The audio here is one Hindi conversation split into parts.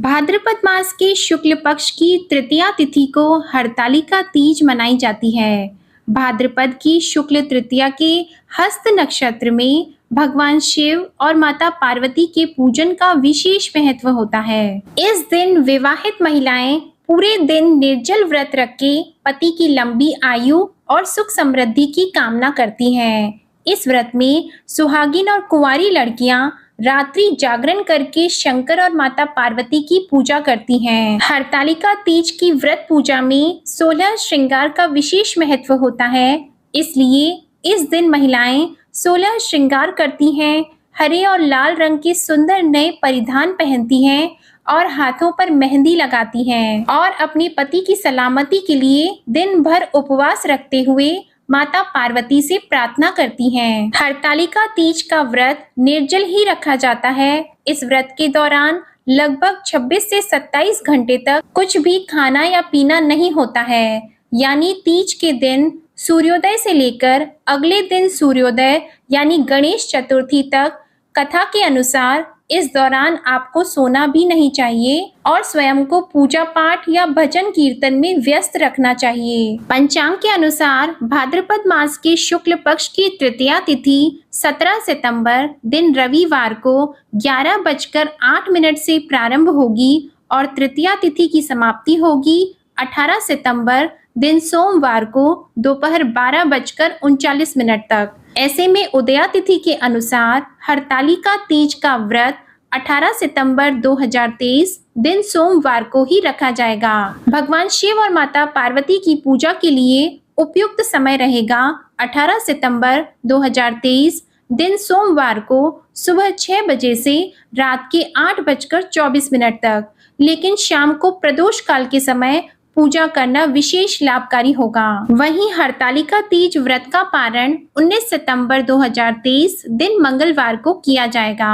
भाद्रपद मास के शुक्ल पक्ष की तृतीया तिथि को हरतालिका तीज मनाई जाती है। भाद्रपद की शुक्ल तृतीया के हस्त नक्षत्र में भगवान शिव और माता पार्वती के पूजन का विशेष महत्व होता है। इस दिन विवाहित महिलाएं पूरे दिन निर्जल व्रत रख के पति की लंबी आयु और सुख समृद्धि की कामना करती हैं। इस व्रत में सुहागिन और कुंवारी लड़कियां रात्रि जागरण करके शंकर और माता पार्वती की पूजा करती हैं। हरतालिका तीज की व्रत पूजा में 16 श्रृंगार का विशेष महत्व होता है, इसलिए इस दिन महिलाएं 16 श्रृंगार करती हैं, हरे और लाल रंग के सुंदर नए परिधान पहनती हैं और हाथों पर मेहंदी लगाती हैं और अपने पति की सलामती के लिए दिन भर उपवास रखते हुए माता पार्वती से प्रार्थना करती हैं। हरतालिका तीज का व्रत निर्जल ही रखा जाता है। इस व्रत के दौरान लगभग 26 से 27 घंटे तक कुछ भी खाना या पीना नहीं होता है। यानी तीज के दिन सूर्योदय से लेकर अगले दिन सूर्योदय यानी गणेश चतुर्थी तक कथा के अनुसार इस दौरान आपको सोना भी नहीं चाहिए और स्वयं को पूजा पाठ या भजन कीर्तन में व्यस्त रखना चाहिए। पंचांग के अनुसार भाद्रपद मास के शुक्ल पक्ष की तृतीया तिथि 17 सितंबर दिन रविवार को 11:08 से प्रारंभ होगी और तृतीया तिथि की समाप्ति होगी 18 सितंबर दिन सोमवार को दोपहर 12:39 तक। ऐसे में उदया तिथि के अनुसार हरतालिका तीज का व्रत 18 सितंबर 2023 दिन सोमवार को ही रखा जाएगा। भगवान शिव और माता पार्वती की पूजा के लिए उपयुक्त समय रहेगा 18 सितंबर 2023 दिन सोमवार को सुबह 6 बजे से रात के 8:24 तक, लेकिन शाम को प्रदोष काल के समय पूजा करना विशेष लाभकारी होगा। वहीं हरतालिका तीज व्रत का पारण 19 सितंबर 2023 दिन मंगलवार को किया जाएगा।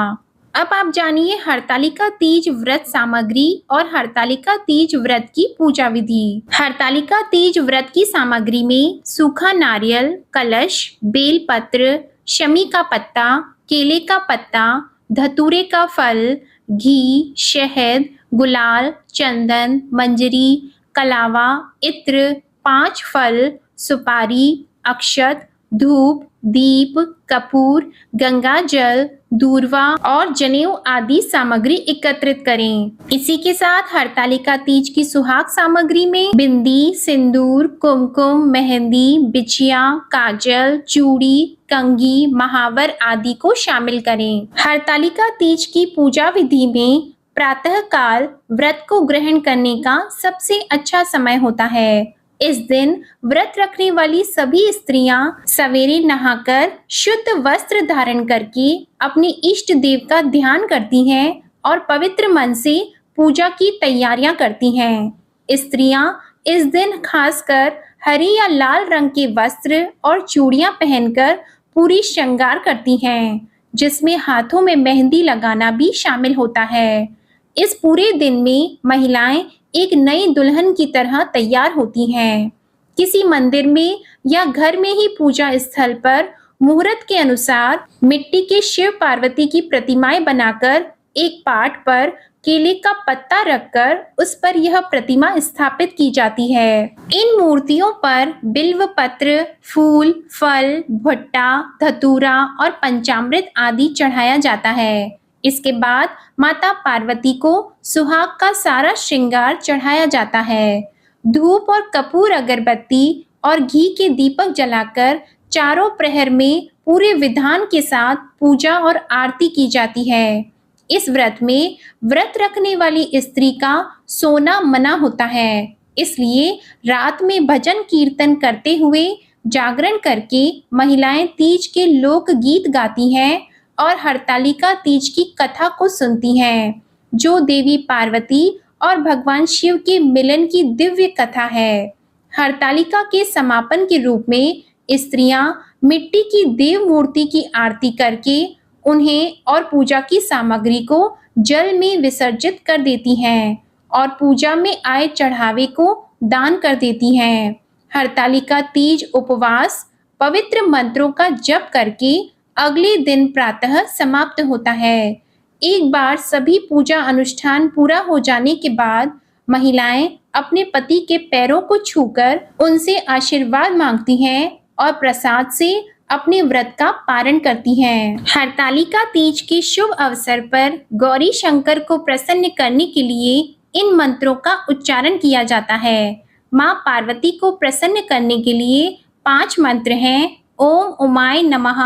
अब आप जानिए हरतालिका तीज व्रत सामग्री और हरतालिका तीज व्रत की पूजा विधि। हरतालिका तीज व्रत की सामग्री में सूखा नारियल, कलश, बेलपत्र, शमी का पत्ता, केले का पत्ता, धतूरे का फल, घी, शहद, गुलाल, चंदन, मंजरी, कलावा, इत्र, 5 फल, सुपारी, अक्षत, धूप, दीप, कपूर, गंगा जल, दूर्वा और जनेऊ आदि सामग्री एकत्रित करें। इसी के साथ हरतालिका तीज की सुहाग सामग्री में बिंदी, सिंदूर, कुमकुम, मेहंदी, बिछिया, काजल, चूड़ी, कंघी, महावर आदि को शामिल करें। हरतालिका तीज की पूजा विधि में प्रातः काल व्रत को ग्रहण करने का सबसे अच्छा समय होता है। इस दिन व्रत रखने वाली सभी स्त्रियां सवेरे नहाकर शुद्ध वस्त्र धारण करके अपने इष्ट देव का ध्यान करती हैं और पवित्र मन से पूजा की तैयारियां करती हैं। स्त्रियां इस दिन खासकर हरे या लाल रंग के वस्त्र और चूड़ियां पहनकर पूरी श्रृंगार करती हैं, जिसमें हाथों में मेहंदी लगाना भी शामिल होता है। इस पूरे दिन में महिलाएं एक नई दुल्हन की तरह तैयार होती हैं। किसी मंदिर में या घर में ही पूजा स्थल पर मुहूर्त के अनुसार मिट्टी के शिव पार्वती की प्रतिमाएं बनाकर एक पाट पर केले का पत्ता रखकर उस पर यह प्रतिमा स्थापित की जाती है। इन मूर्तियों पर बिल्व पत्र, फूल, फल, भुट्टा, धतूरा और पंचामृत आदि चढ़ाया जाता है। इसके बाद माता पार्वती को सुहाग का सारा श्रृंगार चढ़ाया जाता है। धूप और कपूर, अगरबत्ती और घी के दीपक जलाकर चारों प्रहर में पूरे विधान के साथ पूजा और आरती की जाती है। इस व्रत में व्रत रखने वाली स्त्री का सोना मना होता है, इसलिए रात में भजन कीर्तन करते हुए जागरण करके महिलाएं तीज के लोक गीत गाती हैं और हरतालिका तीज की कथा को सुनती हैं, जो देवी पार्वती और भगवान शिव के मिलन की दिव्य कथा है। हरतालिका के समापन के रूप में स्त्रियां मिट्टी की देव मूर्ति की आरती करके उन्हें और पूजा की सामग्री को जल में विसर्जित कर देती हैं और पूजा में आए चढ़ावे को दान कर देती हैं। हरतालिका तीज उपवास पवित्र मंत्रों का जप करके अगले दिन प्रातः समाप्त होता है। एक बार सभी पूजा अनुष्ठान पूरा हो जाने के बाद महिलाएं अपने पति के पैरों को छूकर उनसे आशीर्वाद मांगती हैं और प्रसाद से अपने व्रत का पारण करती हैं। हरतालिका तीज के शुभ अवसर पर गौरी शंकर को प्रसन्न करने के लिए इन मंत्रों का उच्चारण किया जाता है। माँ पार्वती को प्रसन्न करने के लिए 5 मंत्र हैं। ओम उमाय नमः,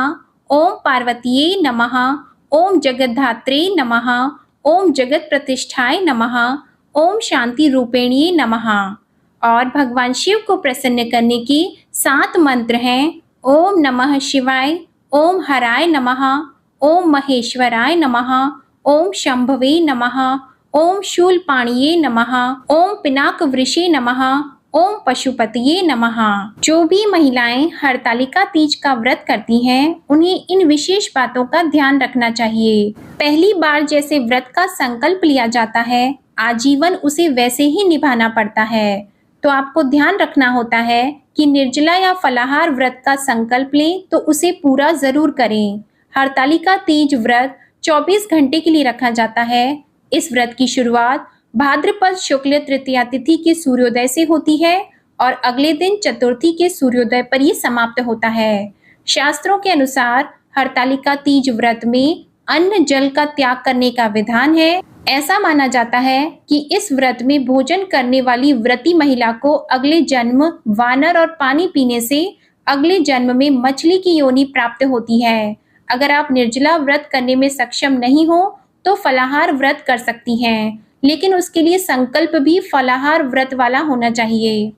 ओम पार्वतीये नमः, ओम जगद्धात्रे नमः, ओम जगत प्रतिष्ठाय नमः, ओम शांति रूपेणिये नमः। और भगवान शिव को प्रसन्न करने के 7 मंत्र हैं। ओम नमः शिवाय, ओम हराय नमः, ओम महेश्वराय नमः, ओम शंभवे नमः, ओम शूलपाणिये नमः, ओम पिनाक वृषे नमः, ओम पशुपतिये नमः। जो भी महिलाएं हरतालिका तीज का व्रत करती हैं, उन्हें इन विशेष बातों का ध्यान रखना चाहिए। पहली बार जैसे व्रत का संकल्प लिया जाता है, आजीवन उसे वैसे ही निभाना पड़ता है। तो आपको ध्यान रखना होता है कि निर्जला या फलाहार व्रत का संकल्प लें तो उसे पूरा जरूर करें। हरतालिका तीज व्रत 24 घंटे के लिए रखा जाता है। इस व्रत की शुरुआत भाद्रपद शुक्ल तृतीया तिथि के सूर्योदय से होती है और अगले दिन चतुर्थी के सूर्योदय पर ये समाप्त होता है। शास्त्रों के अनुसार हरतालिका तीज व्रत में अन्न जल का त्याग करने का विधान है। ऐसा माना जाता है कि इस व्रत में भोजन करने वाली व्रती महिला को अगले जन्म वानर और पानी पीने से अगले जन्म में मछली की योनि प्राप्त होती है। अगर आप निर्जला व्रत करने में सक्षम नहीं हो तो फलाहार व्रत कर सकती हैं, लेकिन उसके लिए संकल्प भी फलाहार व्रत वाला होना चाहिए।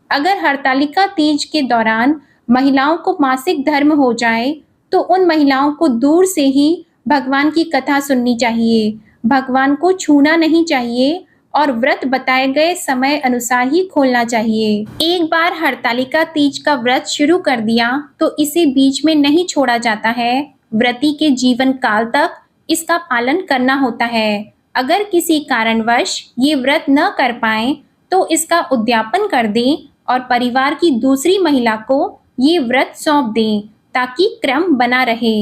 अगर हरतालिका तीज के दौरान महिलाओं को मासिक धर्म हो जाए तो उन महिलाओं को दूर से ही भगवान की कथा सुननी चाहिए। भगवान को छूना नहीं चाहिए और व्रत बताए गए समय अनुसार ही खोलना चाहिए। एक बार हरतालिका तीज का व्रत शुरू कर दिया तो इसे बीच में नहीं छोड़ा जाता है। व्रती के जीवन काल तक इसका पालन करना होता है। अगर किसी कारणवश ये व्रत न कर पाए तो इसका उद्यापन कर दें और परिवार की दूसरी महिला को ये व्रत सौंप दें ताकि क्रम बना रहे।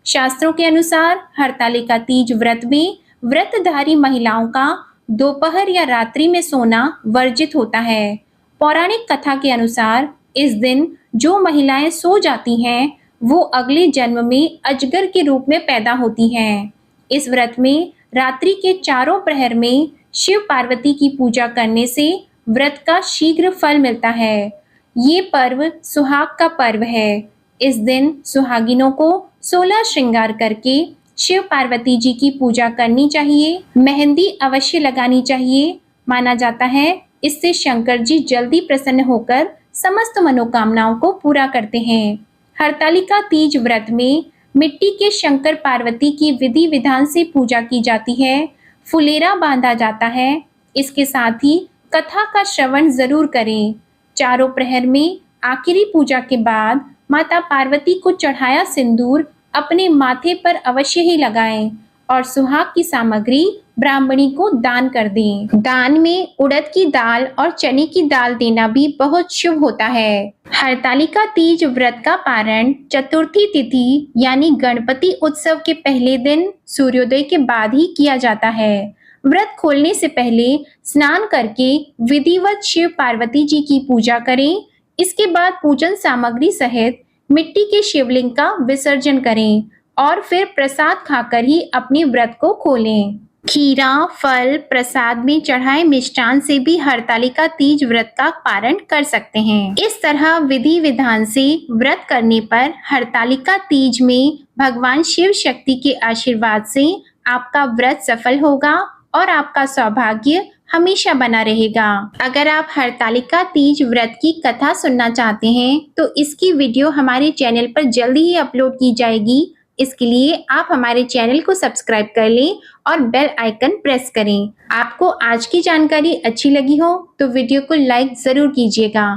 शास्त्रों के अनुसार हरतालिका तीज व्रत में व्रतधारी महिलाओं का दोपहर या रात्रि में सोना वर्जित होता है। पौराणिक कथा के अनुसार इस दिन जो महिलाएं सो जाती हैं वो अगले जन्म में अजगर के रूप में पैदा होती हैं। इस व्रत में रात्रि के चारों प्रहर में शिव पार्वती की पूजा करने से व्रत का शीघ्र फल मिलता है। ये पर्व सुहाग का पर्व है। इस दिन सुहागिनों को 16 श्रृंगार करके शिव पार्वती जी की पूजा करनी चाहिए। मेहंदी अवश्य लगानी चाहिए। माना जाता है इससे शंकर जी जल्दी प्रसन्न होकर समस्त मनोकामनाओं को पूरा करते हैं। हरतालिका तीज व्रत में मिट्टी के शंकर पार्वती की विधि विधान से पूजा की जाती है। फुलेरा बांधा जाता है। इसके साथ ही कथा का श्रवण जरूर करें। चारों प्रहर में आखिरी पूजा के बाद माता पार्वती को चढ़ाया सिंदूर अपने माथे पर अवश्य ही लगाएं और सुहाग की सामग्री ब्राह्मणी को दान कर दें। दान में उड़द की दाल और चने की दाल देना भी बहुत शुभ होता है। हरतालिका तीज व्रत का पारण चतुर्थी तिथि यानी गणपति उत्सव के पहले दिन सूर्योदय के बाद ही किया जाता है। व्रत खोलने से पहले स्नान करके विधिवत शिव पार्वती जी की पूजा करें। इसके बाद पूजन सामग्री सहित मिट्टी के शिवलिंग का विसर्जन करें और फिर प्रसाद खाकर ही अपने व्रत को खोलें। खीरा, फल, प्रसाद में चढ़ाए मिष्टान से भी हरतालिका तीज व्रत का पारण कर सकते हैं। इस तरह विधि विधान से व्रत करने पर हरतालिका तीज में भगवान शिव शक्ति के आशीर्वाद से आपका व्रत सफल होगा और आपका सौभाग्य हमेशा बना रहेगा। अगर आप हरतालिका तीज व्रत की कथा सुनना चाहते हैं तो इसकी वीडियो हमारे चैनल पर जल्दी ही अपलोड की जाएगी। इसके लिए आप हमारे चैनल को सब्सक्राइब कर लें और बेल आइकन प्रेस करें। आपको आज की जानकारी अच्छी लगी हो तो वीडियो को लाइक जरूर कीजिएगा।